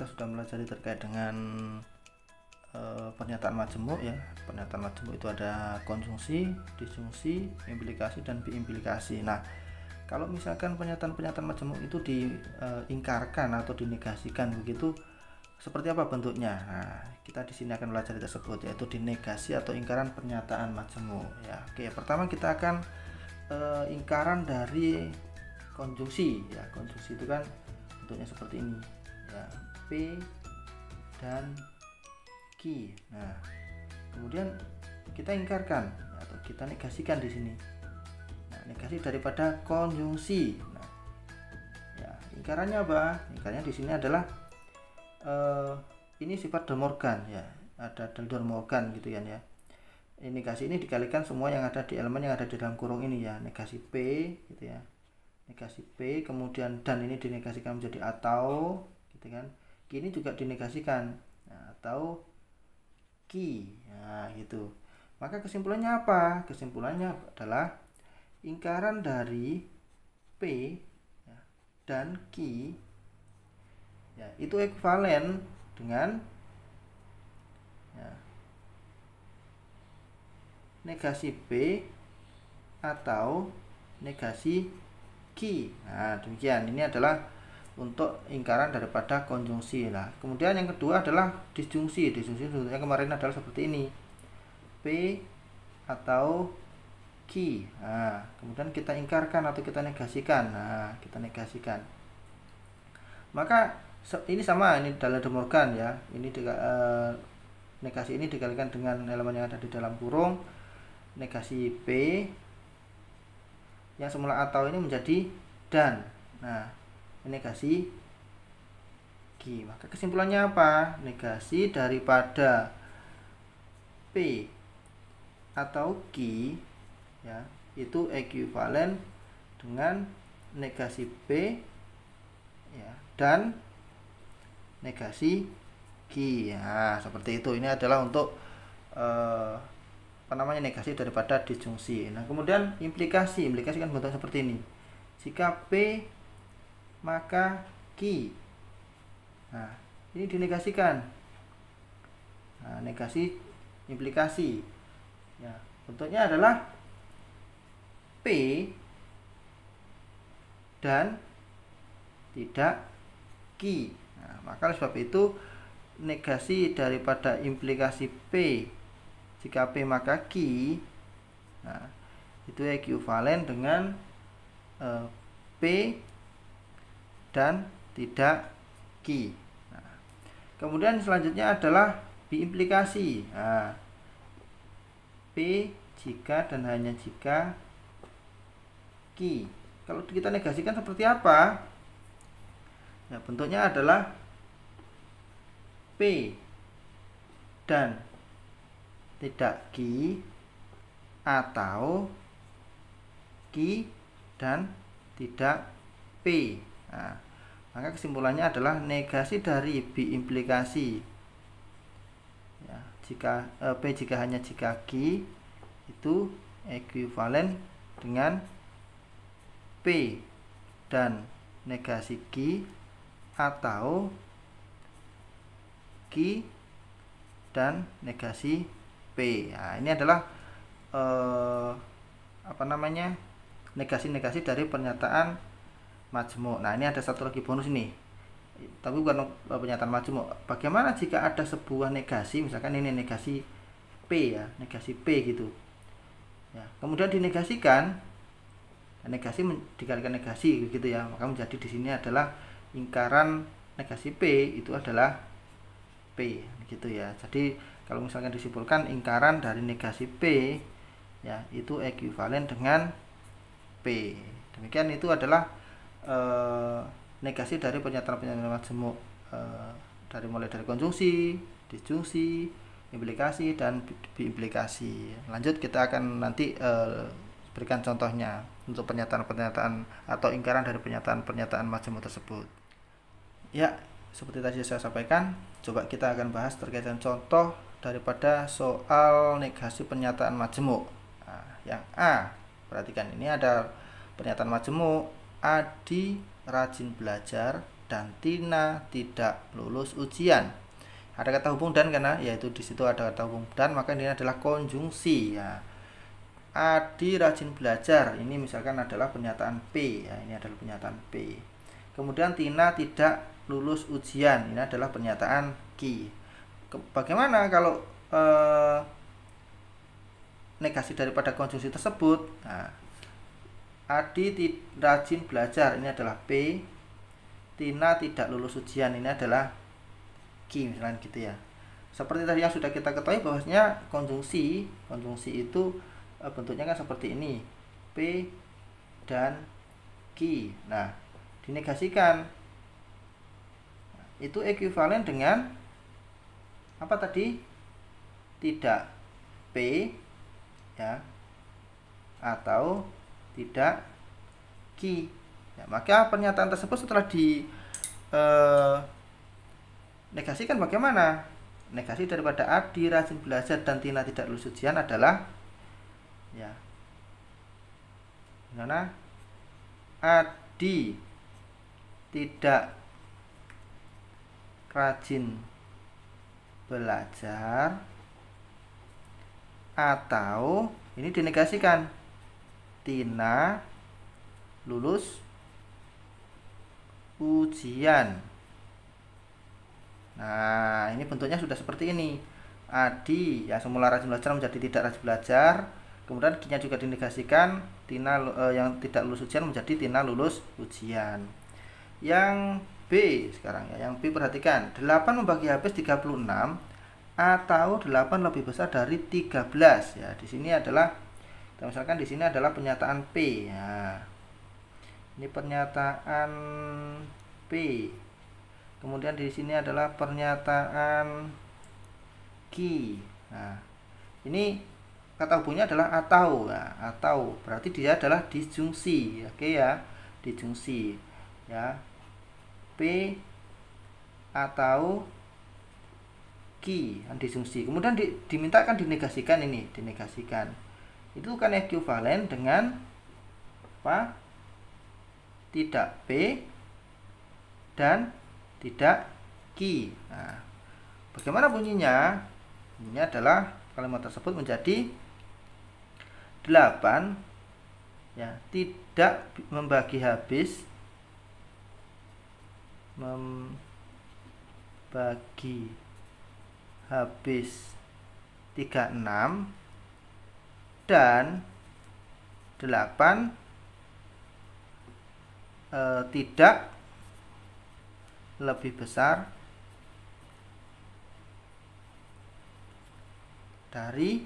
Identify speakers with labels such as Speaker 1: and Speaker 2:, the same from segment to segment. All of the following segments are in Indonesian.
Speaker 1: sudah belajar terkait dengan pernyataan majemuk ya. Pernyataan majemuk itu ada konjungsi, disjungsi, implikasi dan biimplikasi. Nah, kalau misalkan pernyataan-pernyataan majemuk itu diingkarkan atau dinegasikan begitu, seperti apa bentuknya? Nah, kita di sini akan belajar tersebut, yaitu dinegasi atau ingkaran pernyataan majemuk ya. Oke, pertama kita akan ingkaran dari konjungsi ya. Konjungsi itu kan bentuknya seperti ini ya, P dan Q. Nah, kemudian kita ingkarkan atau kita negasikan di sini. Nah, negasi daripada konjungsi. Nah, ya, ingkarannya apa? Ingkarannya di sini adalah ini sifat De Morgan ya, ada De Morgan gitu kan ya. Negasi ini dikalikan semua yang ada di elemen yang ada di dalam kurung ini ya, negasi P gitu ya, negasi P, kemudian dan ini dinegasikan menjadi atau gitu kan, ini juga dinegasikan, nah, atau Ki, nah gitu. Maka kesimpulannya apa? Kesimpulannya adalah ingkaran dari P ya, dan Ki ya, itu ekuivalen dengan ya, negasi P atau negasi Q. Nah, demikian. Ini adalah untuk ingkaran daripada konjungsi lah. Kemudian yang kedua adalah disjungsi. Disjungsi yang kemarin adalah seperti ini, P atau Q. Nah, kemudian kita ingkarkan atau kita negasikan. Nah, kita negasikan. Maka ini sama, ini dalam De Morgan ya. Ini negasi ini dikalikan dengan elemen yang ada di dalam kurung, negasi P yang semula atau ini menjadi dan. Nah, negasi Q. Maka kesimpulannya apa? Negasi daripada P atau Q ya, itu ekuivalen dengan negasi P ya, dan negasi Q. Ya, seperti itu. Ini adalah untuk negasi daripada disjungsi. Nah, kemudian implikasi kan bentuk seperti ini. Jika P maka Q. Nah, ini dinegasikan. Nah, negasi implikasi. Ya, bentuknya adalah P dan tidak Q. Nah, maka oleh sebab itu negasi daripada implikasi P jika P maka Q, nah, itu ekuivalen dengan P dan tidak Q. Nah, kemudian selanjutnya adalah biimplikasi. Nah, P jika dan hanya jika Q. Kalau kita negasikan seperti apa? Nah, bentuknya adalah P dan tidak Q atau Q dan tidak P. Nah, maka kesimpulannya adalah negasi dari biimplikasi ya, jika P jika hanya jika Q itu ekuivalen dengan P dan negasi Q atau Q dan negasi P. Nah, ini adalah negasi-negasi dari pernyataan majemuk. Nah, ini ada satu lagi bonus ini, tapi bukan pernyataan majemuk. Bagaimana jika ada sebuah negasi, misalkan ini negasi P ya, negasi P gitu ya, kemudian dinegasikan, negasi dikalikan negasi gitu ya, maka menjadi di sini adalah ingkaran negasi P itu adalah P gitu ya. Jadi kalau misalkan disimpulkan ingkaran dari negasi P ya, itu ekuivalen dengan P. Demikian, itu adalah negasi dari pernyataan-pernyataan majemuk, mulai dari konjungsi, disjungsi, implikasi dan biimplikasi. Lanjut kita akan nanti berikan contohnya untuk pernyataan-pernyataan atau ingkaran dari pernyataan-pernyataan majemuk tersebut. Ya, seperti tadi saya sampaikan, coba kita akan bahas terkait dengan contoh daripada soal negasi pernyataan majemuk. Nah, yang A, perhatikan ini ada pernyataan majemuk, Adi rajin belajar dan Tina tidak lulus ujian. Ada kata hubung dan karena yaitu di situ ada kata hubung dan, maka ini adalah konjungsi ya. Adi rajin belajar, ini misalkan adalah pernyataan P ya, ini adalah pernyataan P. Kemudian Tina tidak lulus ujian, ini adalah pernyataan Q. Bagaimana kalau negasi daripada konjungsi tersebut? Nah, Adi rajin belajar, ini adalah P. Tina tidak lulus ujian, ini adalah Q, misalnya gitu ya. Seperti tadi yang sudah kita ketahui bahwasanya konjungsi itu bentuknya kan seperti ini, P dan Q. Nah, dinegasikan itu ekuivalen dengan apa tadi? Tidak P ya, atau tidak Q ya. Maka pernyataan tersebut setelah di negasikan bagaimana? Negasi daripada Adi rajin belajar dan Tina tidak lulus ujian adalah ya, gimana? Adi tidak rajin belajar atau ini dinegasikan Tina lulus ujian. Nah, ini bentuknya sudah seperti ini. Adi yang semula rajin belajar menjadi tidak rajin belajar. Kemudian Q-nya juga dinegasikan, Tina yang tidak lulus ujian menjadi Tina lulus ujian. Yang B sekarang ya, yang B perhatikan, 8 membagi habis 36 atau 8 lebih besar dari 13 ya. Di sini adalah misalkan di sini adalah pernyataan P ya. Ini pernyataan P. Kemudian di sini adalah pernyataan Q. Nah, ini kata hubungnya adalah atau ya, atau berarti dia adalah disjungsi. Oke ya, disjungsi ya. P atau Q disjungsi. Kemudian dimintakan dinegasikan, ini dinegasikan. Itu kan ekuivalen dengan apa? Tidak P dan tidak Q. Nah, bagaimana bunyinya? Bunyinya adalah kalimat tersebut menjadi 8 ya, tidak membagi habis membagi habis 36 dan 8 tidak lebih besar dari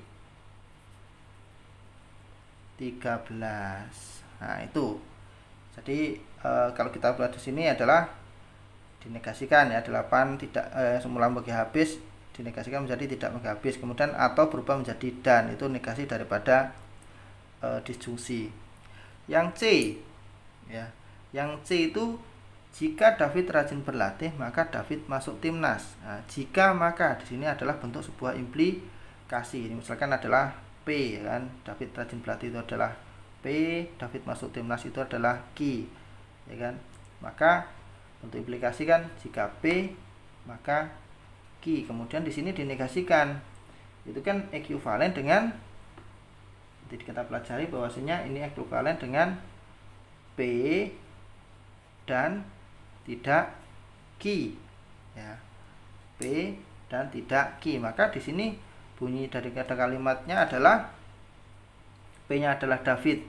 Speaker 1: 13. Nah, itu. Jadi kalau kita lihat di sini adalah dinegasikan ya, 8 tidak semula membagi habis dinegasikan menjadi tidak membagi habis, kemudian atau berubah menjadi dan, itu negasi daripada disjungsi. Yang C ya. Yang C itu jika David rajin berlatih maka David masuk timnas. Nah, jika maka di sini adalah bentuk sebuah implikasi. Ini misalkan adalah P ya kan, David rajin berlatih itu adalah P, David masuk timnas itu adalah Q ya kan. Maka bentuk implikasi kan jika P maka Q. Kemudian di sini dinegasikan. Itu kan ekuivalen dengan, jadi kita pelajari bahwasanya ini ekuivalen dengan P dan tidak Q ya. P dan tidak Q. Maka di sini bunyi dari kata kalimatnya adalah P-nya adalah David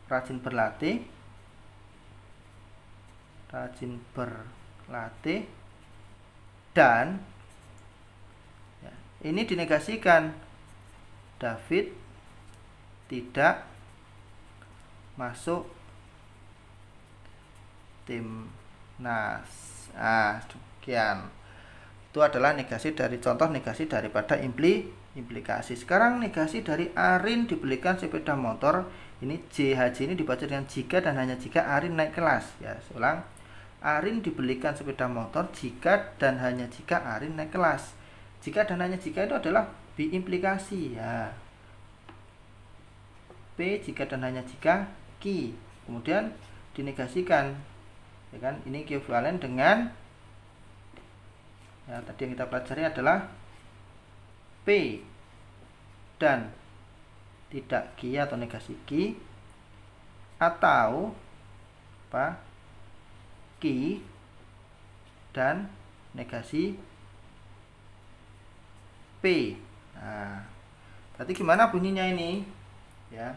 Speaker 1: rajin berlatih dan ya, ini dinegasikan David tidak masuk timnas. Nah, sekian. Itu adalah negasi dari contoh negasi daripada implikasi. Sekarang negasi dari Arin dibelikan sepeda motor. Ini JHJ ini dibaca dengan jika dan hanya jika Arin naik kelas ya. Ulang. Arin dibelikan sepeda motor jika dan hanya jika Arin naik kelas. Jika dan hanya jika itu adalah biimplikasi ya. P jika dan hanya jika Q. Kemudian dinegasikan ya kan? Ini ekuivalen dengan ya tadi yang kita pelajari adalah P dan tidak Q atau negasi Q, atau apa? Q dan negasi P. Nah, berarti gimana bunyinya ini? Ya.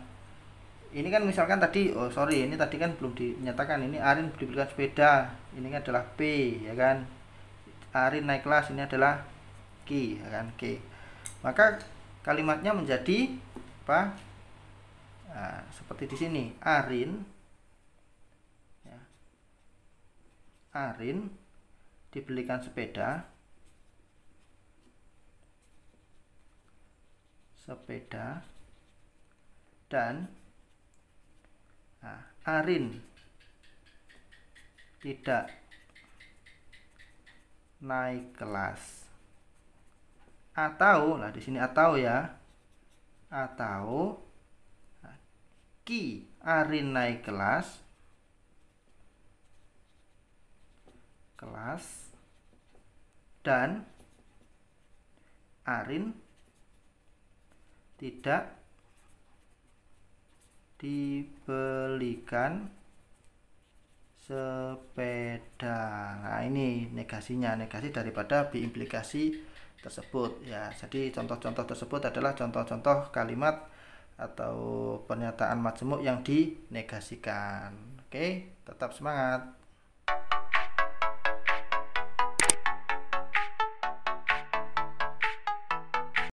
Speaker 1: Ini kan misalkan tadi, oh sorry, ini tadi kan belum dinyatakan, ini Arin dibelikan sepeda, ini kan adalah P, ya kan? Arin naik kelas, ini adalah Q, ya kan? Q. Maka kalimatnya menjadi apa? Nah, seperti di sini, Arin, ya, Arin dibelikan sepeda, dan Arin tidak naik kelas, atau, nah di sini atau ya, atau Q Arin naik kelas dan Arin tidak dibelikan sepeda. Nah, ini negasinya, negasi daripada B implikasi tersebut ya. Jadi contoh-contoh tersebut adalah contoh-contoh kalimat atau pernyataan majemuk yang dinegasikan. Oke, tetap semangat.